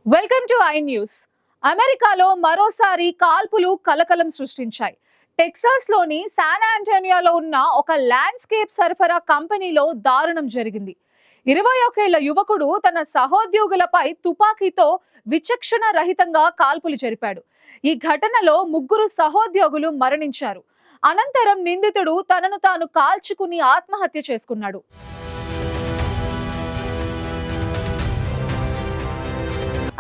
Welcome to I news. అమెరికాలో మరోసారి కాల్పులు కలకలం సృష్టించాయి. టెక్సాస్ లోని శాన్ ఆంటోనియోలో ఉన్న ఒక ల్యాండ్స్కేప్ సరఫరా కంపెనీలో దారుణం జరిగింది. 21 యువకుడు తన సహోద్యోగులపై తుపాకీతో విచక్షణ రహితంగా కాల్పులు జరిపాడు. ఈ ఘటనలో 3 సహోద్యోగులు మరణించారు. అనంతరం నిందితుడు తనను తాను కాల్చుకుని ఆత్మహత్య చేసుకున్నాడు.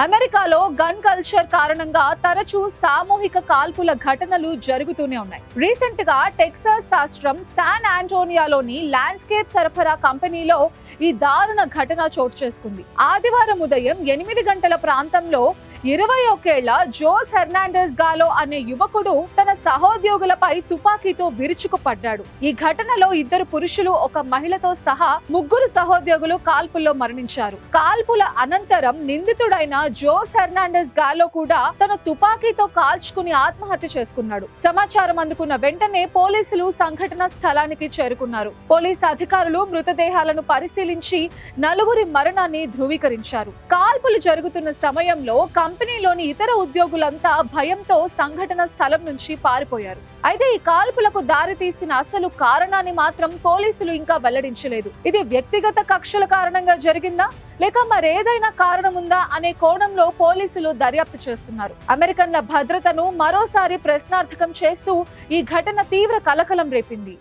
అమెరికాలో గన్ కల్చర్ కారణంగా తరచూ సామూహిక కాల్పుల ఘటనలు జరుగుతూనే ఉన్నాయి. రీసెంట్ గా టెక్సాస్ రాష్ట్రం శాన్ ఆంటోనియాలోని ల్యాండ్స్కేప్ సరఫరా కంపెనీలో ఈ దారుణ ఘటన చోటు చేసుకుంది. ఆదివారం ఉదయం 8 గంటల ప్రాంతంలో 21 ఏళ్ల జోస్ హెర్నాండెస్ గాలో అనే యువకుడు తన సహోద్యోగులపై తుపాకీతో విరుచుకుపడ్డాడు. ఈ ఘటనలో 2 పురుషులు, ఒక మహిళతో సహా 3 సహోద్యోగులు కాల్పుల్లో మరణించారు. కాల్పుల అనంతరం నిందితుడైన జోస్ హెర్నాండెస్ గాలో కూడా తన తుపాకీతో కాల్చుకుని ఆత్మహత్య చేసుకున్నాడు. సమాచారం అందుకున్న వెంటనే పోలీసులు సంఘటన స్థలానికి చేరుకున్నారు. పోలీసు అధికారులు మృతదేహాలను పరిశీలించి 4 మరణాన్ని ధృవీకరించారు. కాల్పులు జరుగుతున్న సమయంలో కంపెనీలోని ఇతర ఉద్యోగులంతా భయంతో సంఘటన స్థలం నుంచి పారిపోయారు. అయితే ఈ కాల్పులకు దారితీసిన అసలు కారణాన్ని మాత్రం పోలీసులు ఇంకా వెల్లడించలేదు. ఇది వ్యక్తిగత కక్షల కారణంగా జరిగిందా లేక మరేదైనా కారణం ఉందా అనే కోణంలో పోలీసులు దర్యాప్తు చేస్తున్నారు. అమెరికన్ల భద్రతను మరోసారి ప్రశ్నార్థకం చేస్తూ ఈ ఘటన తీవ్ర కలకలం రేపింది.